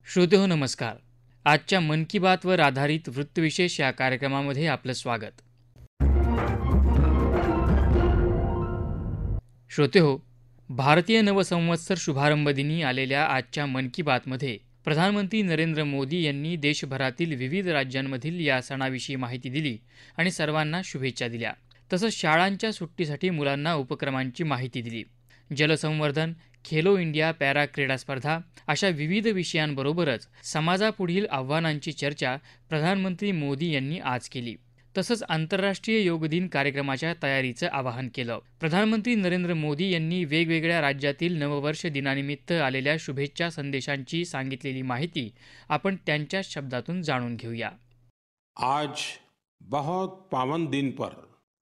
श्रोतेहो नमस्कार. आजच्या मन की बातवर आधारित वृत्तविशेष या कार्यक्रमामध्ये आपलं स्वागत. श्रोतेहो, भारतीय नवसंवत्सर शुभारंभ दिनी आलेल्या आजच्या मन की बातमध्ये प्रधानमंत्री नरेंद्र मोदी यांनी देशभरातील विविध राज्यांमधील या सणाविषयी माहिती दिली आणि सर्वांना शुभेच्छा दिल्या. तसंच शाळांच्या सुट्टीसाठी मुलांना उपक्रमांची माहिती दिली. जलसंवर्धन, खेलो इंडिया पॅरा क्रीडा स्पर्धा अशा विविध विषयांबरोबरच समाजापुढील आव्हानांची चर्चा प्रधानमंत्री मोदी यांनी आज केली. तसंच आंतरराष्ट्रीय योग दिन कार्यक्रमाच्या तयारीचं आवाहन केलं. प्रधानमंत्री नरेंद्र मोदी यांनी वेगवेगळ्या राज्यातील नववर्ष दिनानिमित्त आलेल्या शुभेच्छा संदेशांची सांगितलेली माहिती आपण त्यांच्याच शब्दातून जाणून घेऊया. आज बहुत पावन दिन पर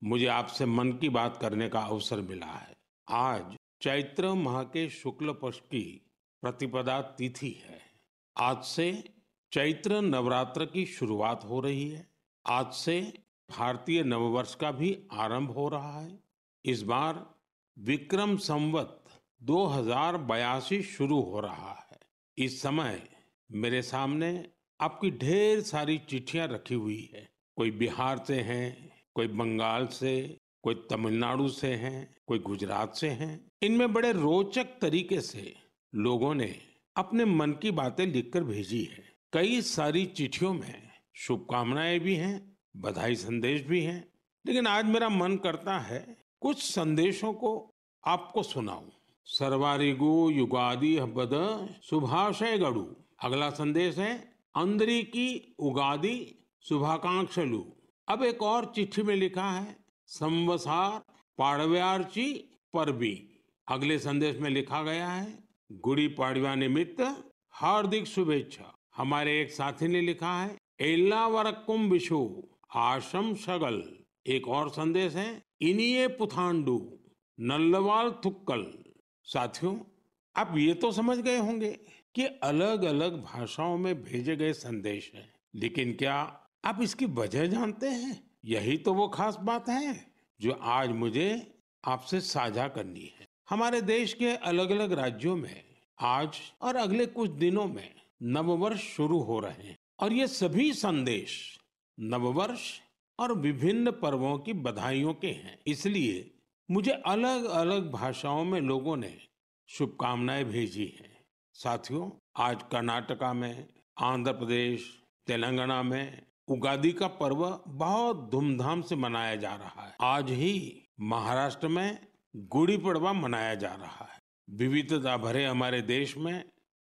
मुझे आपसे मन की बात करने का अवसर मिला है। आज चैत्र माह के शुक्ल पक्ष की प्रतिपदा तिथि है। आज से चैत्र नवरात्र की शुरुआत हो रही है। आज से भारतीय नववर्ष का भी आरंभ हो रहा है। इस बार विक्रम संवत 2082 शुरू हो रहा है। इस समय मेरे सामने आपकी ढेर सारी चिट्ठियां रखी हुई है। कोई बिहार से हैं, कोई बंगाल से, कोई तमिलनाडु से हैं, कोई गुजरात से हैं। इनमें बड़े रोचक तरीके से लोगों ने अपने मन की बातें लिखकर भेजी है। कई सारी चिट्ठियों में शुभकामनाएं भी हैं, बधाई संदेश भी हैं। लेकिन आज मेरा मन करता है कुछ संदेशों को आपको सुनाऊं। सर्वारिगु युगादि हब्बद शुभाशय गड़ु। अगला संदेश है अंदरिकी उगादि शुभाकांक्षलु। अब एक और चिट्ठी में लिखा है संवसार पाड़व्यार्ची परबी। अगले संदेश में लिखा गया है गुड़ी पाड़वा निमित्त हार्दिक शुभेच्छा। हमारे एक साथी ने लिखा है एल्ला वरक्कुम विशु आशम शगल। एक और संदेश है इनिये पुथांडु नल्लवाल थुक्कल। साथियों, आप ये तो समझ गए होंगे कि अलग अलग भाषाओं में भेजे गए संदेश हैं, लेकिन क्या आप इसकी वजह जानते हैं? यही तो वो खास बात है जो आज मुझे आपसे साझा करनी है। हमारे देश के अलग अलग राज्यों में आज और अगले कुछ दिनों में नववर्ष शुरू हो रहे हैं और ये सभी संदेश नववर्ष और विभिन्न पर्वों की बधाइयों के हैं। इसलिए मुझे अलग अलग भाषाओं में लोगों ने शुभकामनाएं भेजी हैं। साथियों, आज कर्नाटका में, आंध्र प्रदेश, तेलंगाना में उगादि का पर्व बहुत धूमधाम से मनाया जा रहा है। आज ही महाराष्ट्र में गुड़ी पड़वा मनाया जा रहा है। विविधता भरे हमारे देश में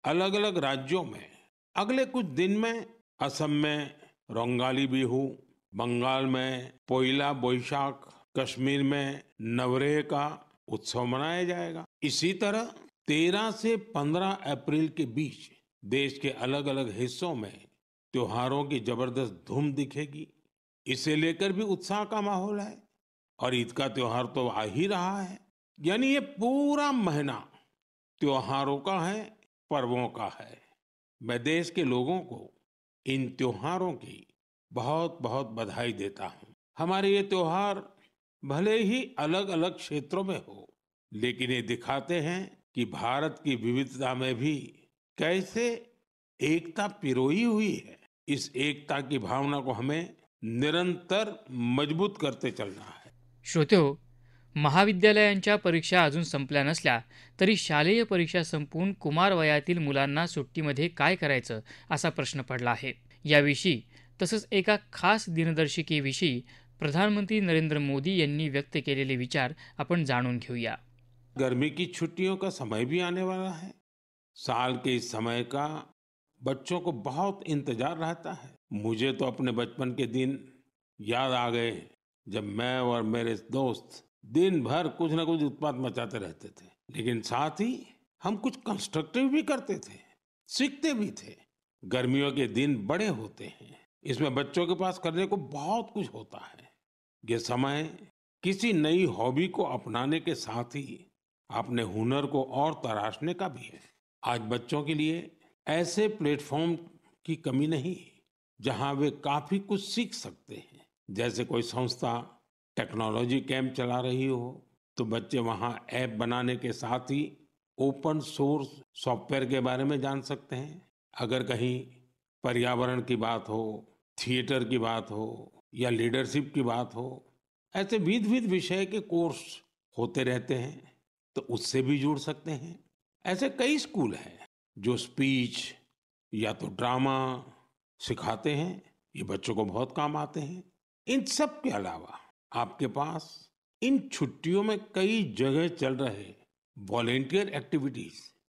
अलग अलग राज्यों में अगले कुछ दिन में असम में रोंगाली बिहू, बंगाल में पोइला बोईशाख, कश्मीर में नवरेह का उत्सव मनाया जाएगा। इसी तरह 13 से 15 अप्रैल के बीच देश के अलग अलग हिस्सों में त्योहारों की जबरदस्त धूम दिखेगी। इसे लेकर भी उत्साह का माहौल है और ईद का त्योहार तो आ ही रहा है। यानी ये पूरा महीना त्योहारों का है, पर्वों का है। मैं देश के लोगों को इन त्योहारों की बहुत बहुत बधाई देता हूँ। हमारे ये त्योहार भले ही अलग अलग क्षेत्रों में हो, लेकिन ये दिखाते हैं कि भारत की विविधता में भी कैसे एकता पिरोई हुई है। इस एकता की भावना को हमें निरंतर मजबूत करते चलना है। श्रोतेहो, महाविद्यालयांच्या परीक्षा अजून संपल्या नसल्या तरी शालेय परीक्षा संपवून कुमार वयातील मुलांना सुट्टीमध्ये काय करायचं असा प्रश्न पडला आहे. याविषयी तसंच एका खास दिनदर्शिकेविषयी प्रधानमंत्री नरेंद्र मोदी यांनी व्यक्त केलेले विचार आपण जाणून घेऊया. गर्मी की छुट्टियों का समय भी आने वाला है। साल के इस समय का बच्चों को बहुत इंतजार रहता है। मुझे तो अपने बचपन के दिन याद आ गए जब मैं और मेरे दोस्त दिन भर कुछ ना कुछ उत्पात मचाते रहते थे, लेकिन साथ ही हम कुछ कंस्ट्रक्टिव भी करते थे, सीखते भी थे। गर्मियों के दिन बड़े होते हैं, इसमें बच्चों के पास करने को बहुत कुछ होता है। ये समय किसी नई हॉबी को अपनाने के साथ ही अपने हुनर को और तराशने का भी है। आज बच्चों के लिए ऐसे प्लेटफॉर्म की कमी नहीं जहां वे काफी कुछ सीख सकते हैं। जैसे कोई संस्था टेक्नोलॉजी कैंप चला रही हो तो बच्चे वहां ऐप बनाने के साथ ही ओपन सोर्स सॉफ्टवेयर के बारे में जान सकते हैं। अगर कहीं पर्यावरण की बात हो, थिएटर की बात हो या लीडरशिप की बात हो, ऐसे विविध विषय के कोर्स होते रहते हैं, तो उससे भी जुड़ सकते हैं। ऐसे कई स्कूल हैं जो स्पीच या तो ड्रामा सिखाते हैं, ये बच्चों को बहुत काम आते हैं। इन सब के अलावा आपके पास इन छुट्टियों में कई जगह चल रहे वॉलेंटियर एक्टिविटीज,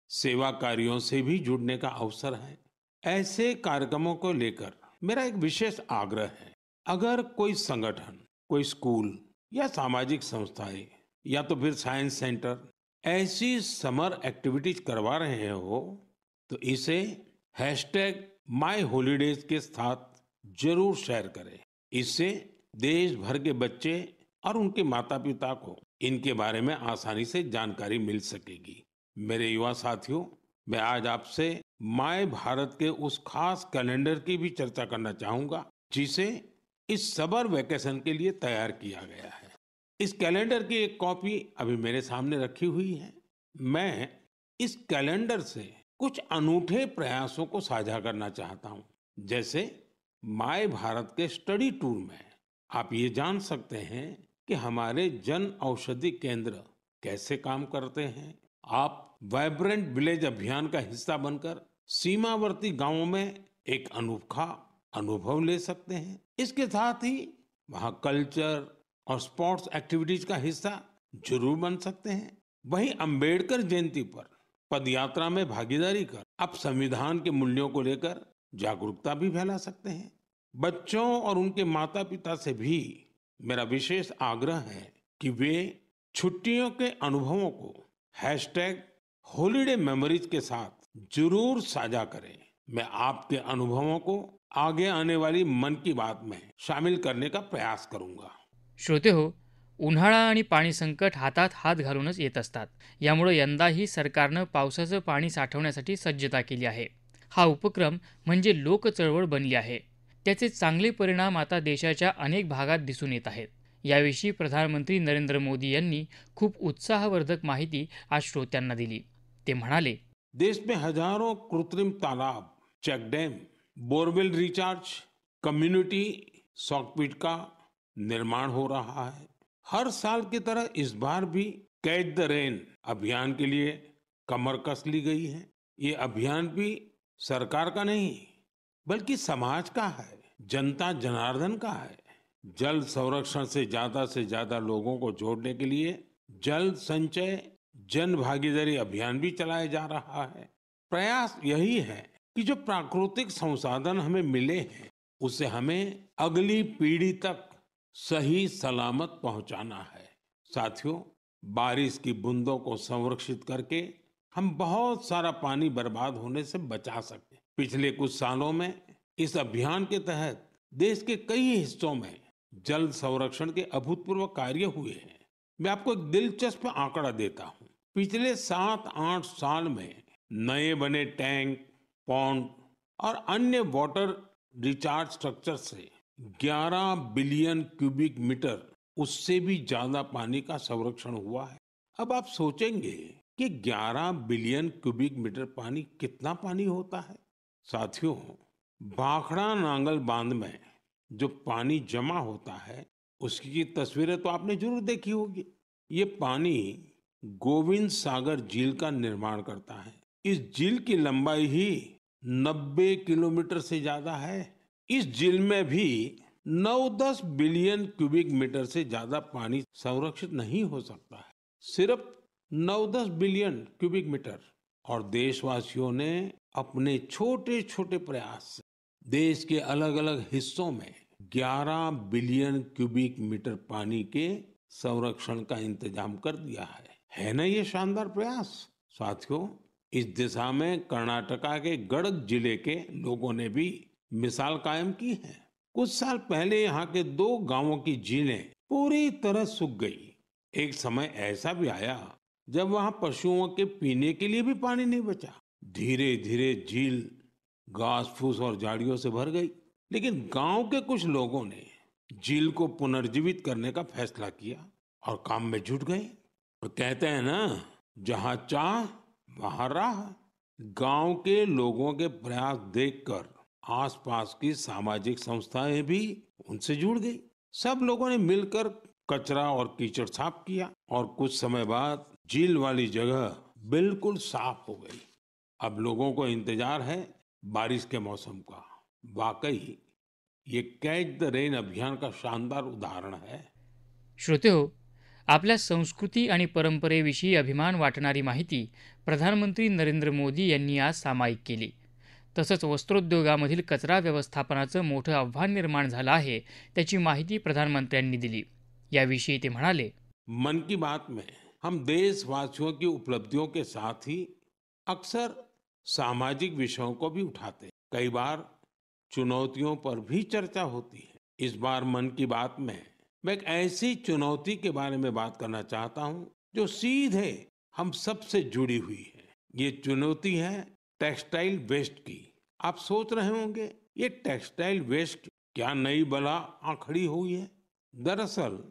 सेवा कार्यों से भी जुड़ने का अवसर है। ऐसे कार्यक्रमों को लेकर मेरा एक विशेष आग्रह है। अगर कोई संगठन, कोई स्कूल या सामाजिक संस्थाएं या तो फिर साइंस सेंटर ऐसी समर एक्टिविटीज करवा रहे हो, तो इसे हैशटैग माई हॉलीडेज के साथ जरूर शेयर करें। इससे देश भर के बच्चे और उनके माता पिता को इनके बारे में आसानी से जानकारी मिल सकेगी। मेरे युवा साथियों, मैं आज आपसे माय भारत के उस खास कैलेंडर की भी चर्चा करना चाहूंगा जिसे इस समर वेकेशन के लिए तैयार किया गया है। इस कैलेंडर की एक कॉपी अभी मेरे सामने रखी हुई है। मैं इस कैलेंडर से कुछ अनूठे प्रयासों को साझा करना चाहता हूं। जैसे माय भारत के स्टडी टूर में आप ये जान सकते हैं कि हमारे जन औषधि केंद्र कैसे काम करते हैं। आप वाइब्रेंट विलेज अभियान का हिस्सा बनकर सीमावर्ती गांवों में एक अनोखा अनुभव ले सकते हैं। इसके साथ ही वहाँ कल्चर और स्पोर्ट्स एक्टिविटीज का हिस्सा जरूर बन सकते हैं। वहीं अंबेडकर जयंती पर पदयात्रा में भागीदारी कर आप संविधान के मूल्यों को लेकर जागरूकता भी फैला सकते हैं। बच्चों और उनके माता पिता से भी मेरा विशेष आग्रह है कि वे छुट्टियों के अनुभवों को हैशटैग हॉलीडे मेमोरीज के साथ जरूर साझा करें। मैं आपके अनुभवों को आगे आने वाली मन की बात में शामिल करने का प्रयास करूंगा। श्रोते हो, उन्हाळा आणि पाणी संकट हातात हात घालूनच येत असतात. यामुळे यंदाही सरकारनं पावसाचं पाणी साठवण्यासाठी सज्जता केली आहे. हा उपक्रम म्हणजे लोक चळवळ बनली आहे. त्याचे चांगले परिणाम आता देशाच्या अनेक भागात दिसून येत आहेत. याविषयी प्रधानमंत्री नरेंद्र मोदी यांनी खूप उत्साहवर्धक माहिती आज श्रोत्यांना दिली. ते म्हणाले, देश में हजारों कृत्रिम तालाब, check dam, borewell recharge, community soak pit का निर्माण हो रहा है। हर साल की तरह इस बार भी कैच द रेन अभियान के लिए कमर कस ली गई है। ये अभियान भी सरकार का नहीं बल्कि समाज का है, जनता जनार्दन का है। जल संरक्षण से ज्यादा लोगों को जोड़ने के लिए जल संचय जन भागीदारी अभियान भी चलाया जा रहा है। प्रयास यही है कि जो प्राकृतिक संसाधन हमें मिले हैं उसे हमें अगली पीढ़ी तक सही सलामत पहुंचाना है। साथियों, बारिश की बूंदों को संरक्षित करके हम बहुत सारा पानी बर्बाद होने से बचा सकते हैं। पिछले कुछ सालों में इस अभियान के तहत देश के कई हिस्सों में जल संरक्षण के अभूतपूर्व कार्य हुए हैं। मैं आपको एक दिलचस्प आंकड़ा देता हूं। पिछले 7-8 साल में नए बने टैंक, पॉन्ड और अन्य वाटर रिचार्ज स्ट्रक्चर से 11 बिलियन क्यूबिक मीटर उससे भी ज्यादा पानी का संरक्षण हुआ है। अब आप सोचेंगे कि 11 बिलियन क्यूबिक मीटर पानी कितना पानी होता है। साथियों, भाखड़ा नांगल बांध में जो पानी जमा होता है उसकी तस्वीरें तो आपने जरूर देखी होगी। ये पानी गोविंद सागर झील का निर्माण करता है। इस झील की लंबाई ही 90 किलोमीटर से ज्यादा है। इस झील में भी 9-10 बिलियन क्यूबिक मीटर से ज्यादा पानी संरक्षित नहीं हो सकता है। सिर्फ 9-10 बिलियन क्यूबिक मीटर। और देशवासियों ने अपने छोटे छोटे प्रयास से देश के अलग अलग हिस्सों में 11 बिलियन क्यूबिक मीटर पानी के संरक्षण का इंतजाम कर दिया है ना ये शानदार प्रयास। साथियों, इस दिशा में कर्नाटका के गडक जिले के लोगों ने भी मिसाल कायम की है। कुछ साल पहले यहाँ के 2 गांवों की झीलें पूरी तरह सूख गई। एक समय ऐसा भी आया जब वहां पशुओं के पीने के लिए भी पानी नहीं बचा। धीरे धीरे झील घास फूस और झाड़ियों से भर गई। लेकिन गांव के कुछ लोगों ने झील को पुनर्जीवित करने का फैसला किया और काम में जुट गए। और कहते हैं ना, जहां चाह वहां राह। गांव के लोगों के प्रयास देखकर आसपास की सामाजिक संस्थाएं भी उनसे जुड़ गई। सब लोगों ने मिलकर कचरा और कीचड़ साफ किया और कुछ समय बाद झील वाली जगह बिल्कुल साफ हो गई। अब लोगों को इंतजार है बारिश के मौसम का। वाकई ये कैच द रेन अभियान का शानदार उदाहरण है। श्रोतेहो, आपल्या संस्कृती आणि परंपरेविषयी अभिमान वाटणारी माहिती प्रधानमंत्री नरेंद्र मोदी यांनी आज सामायिक केली. तसंच वस्त्रोद्योगामधील कचरा व्यवस्थापनाचं मोठं आव्हान निर्माण झालं आहे, त्याची माहिती प्रधानमंत्र्यांनी दिली. याविषयी ते म्हणाले, मन की बात में हम देशवासियों की उपलब्धियों के साथ ही अक्सर सामाजिक विषयों को भी उठाते हैं। कई बार चुनौतियों पर भी चर्चा होती है। इस बार मन की बात में मैं एक ऐसी चुनौती के बारे में बात करना चाहता हूं जो सीधे हम सबसे जुड़ी हुई है। ये चुनौती है टेक्सटाइल वेस्ट की। आप सोच रहे होंगे ये टेक्सटाइल वेस्ट क्या नई बला आ खड़ी हुई है। दरअसल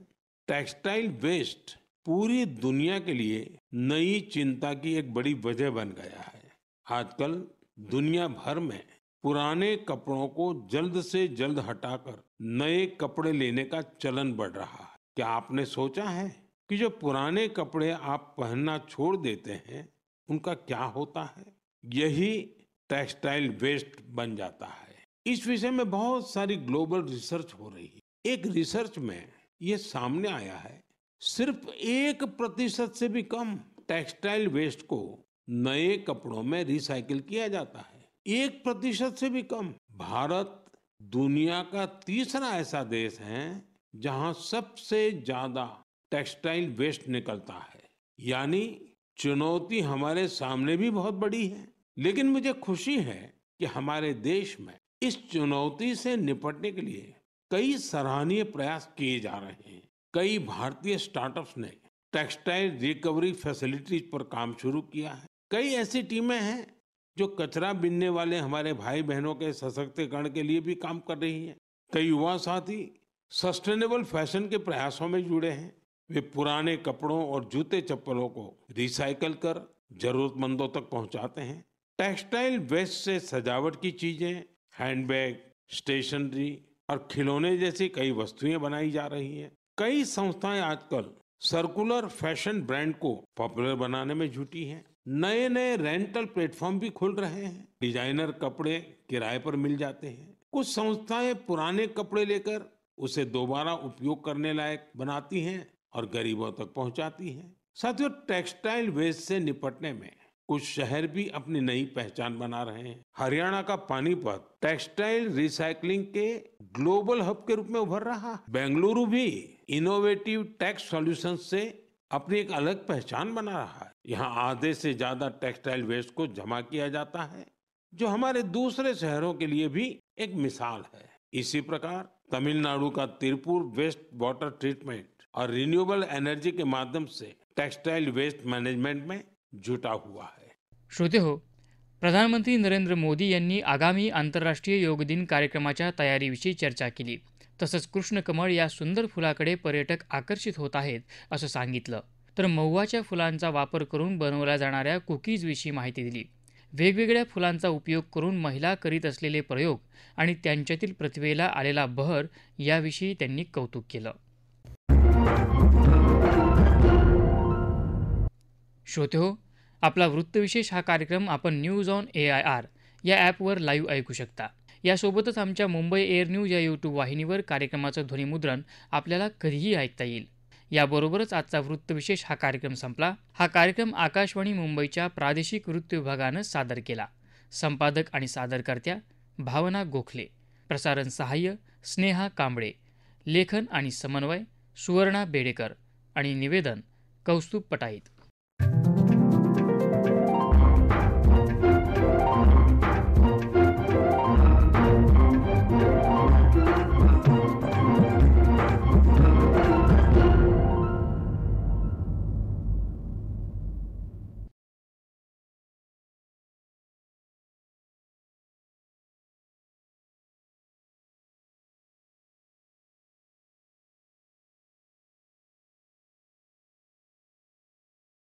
टेक्सटाइल वेस्ट पूरी दुनिया के लिए नई चिंता की एक बड़ी वजह बन गया है। आजकल दुनिया भर में पुराने कपड़ों को जल्द से जल्द हटाकर नए कपड़े लेने का चलन बढ़ रहा है। क्या आपने सोचा है कि जो पुराने कपड़े आप पहनना छोड़ देते हैं उनका क्या होता है? यही टेक्सटाइल वेस्ट बन जाता है। इस विषय में बहुत सारी ग्लोबल रिसर्च हो रही है। एक रिसर्च में ये सामने आया है सिर्फ 1% से भी कम टेक्सटाइल वेस्ट को नए कपड़ों में रिसाइकिल किया जाता है। 1% से भी कम। भारत दुनिया का तीसरा ऐसा देश है जहां सबसे ज्यादा टेक्सटाइल वेस्ट निकलता है। यानी चुनौती हमारे सामने भी बहुत बड़ी है, लेकिन मुझे खुशी है कि हमारे देश में इस चुनौती से निपटने के लिए कई सराहनीय प्रयास किए जा रहे हैं। कई भारतीय स्टार्टअप्स ने टेक्सटाइल रिकवरी फैसिलिटीज पर काम शुरू किया है। कई ऐसी टीमें हैं जो कचरा बीनने वाले हमारे भाई बहनों के सशक्तिकरण के लिए भी काम कर रही हैं। कई युवा साथी सस्टेनेबल फैशन के प्रयासों में जुड़े हैं। वे पुराने कपड़ों और जूते चप्पलों को रिसाइकल कर जरूरतमंदों तक पहुंचाते हैं। टेक्सटाइल वेस्ट से सजावट की चीजें, हैंडबैग, स्टेशनरी और खिलौने जैसी कई वस्तुएं बनाई जा रही हैं। कई संस्थाएं आजकल सर्कुलर फैशन ब्रांड को पॉपुलर बनाने में जुटी हैं। नए नए रेंटल प्लेटफॉर्म भी खुल रहे हैं। डिजाइनर कपड़े किराए पर मिल जाते हैं। कुछ संस्थाएं पुराने कपड़े लेकर उसे दोबारा उपयोग करने लायक बनाती हैं और गरीबों तक पहुंचाती हैं। साथियों, टेक्सटाइल वेस्ट से निपटने में कुछ शहर भी अपनी नई पहचान बना रहे हैं। हरियाणा का पानीपत टेक्सटाइल रिसाइकलिंग के ग्लोबल हब के रूप में उभर रहा है। बेंगलुरु भी इनोवेटिव टेक्स सॉल्यूशंस से अपनी एक अलग पहचान बना रहा है। यहाँ आधे से ज्यादा टेक्सटाइल वेस्ट को जमा किया जाता है, जो हमारे दूसरे शहरों के लिए भी एक मिसाल है। इसी प्रकार तमिलनाडु का तिरुपुर वेस्ट वाटर ट्रीटमेंट और रिन्यूएबल एनर्जी के माध्यम से टेक्सटाइल वेस्ट मैनेजमेंट में जुटा हुआ है। श्रोते हो, प्रधानमंत्री नरेंद्र मोदी यांनी आगामी आंतरराष्ट्रीय योग दिन कार्यक्रमाच्या तयारीविषयी चर्चा केली. तसंच कृष्णकमळ या सुंदर फुलाकडे पर्यटक आकर्षित होत आहेत असं सांगितलं. तर महुआच्या फुलांचा वापर करून बनवल्या जाणाऱ्या कुकीजविषयी माहिती दिली. वेगवेगळ्या फुलांचा उपयोग करून महिला करीत असलेले प्रयोग आणि त्यांच्यातील प्रतिभेला आलेला बहर याविषयी त्यांनी कौतुक केलं. श्रोते हो, आपला वृत्तविशेष हा कार्यक्रम आपण न्यूज ऑन AIR या ॲपवर लाईव्ह ऐकू शकता. यासोबतच आमच्या मुंबई एअर न्यूज या यूट्यूब वाहिनीवर कार्यक्रमाचं ध्वनिमुद्रण आपल्याला कधीही ऐकता येईल. याबरोबरच आजचा वृत्तविशेष हा कार्यक्रम संपला. हा कार्यक्रम आकाशवाणी मुंबईच्या प्रादेशिक वृत्त विभागानं सादर केला. संपादक आणि सादरकर्त्या भावना गोखले. प्रसारण सहाय्य स्नेहा कांबळे. लेखन आणि समन्वय सुवर्णा बेडेकर आणि निवेदन कौस्तुभ पटाईत.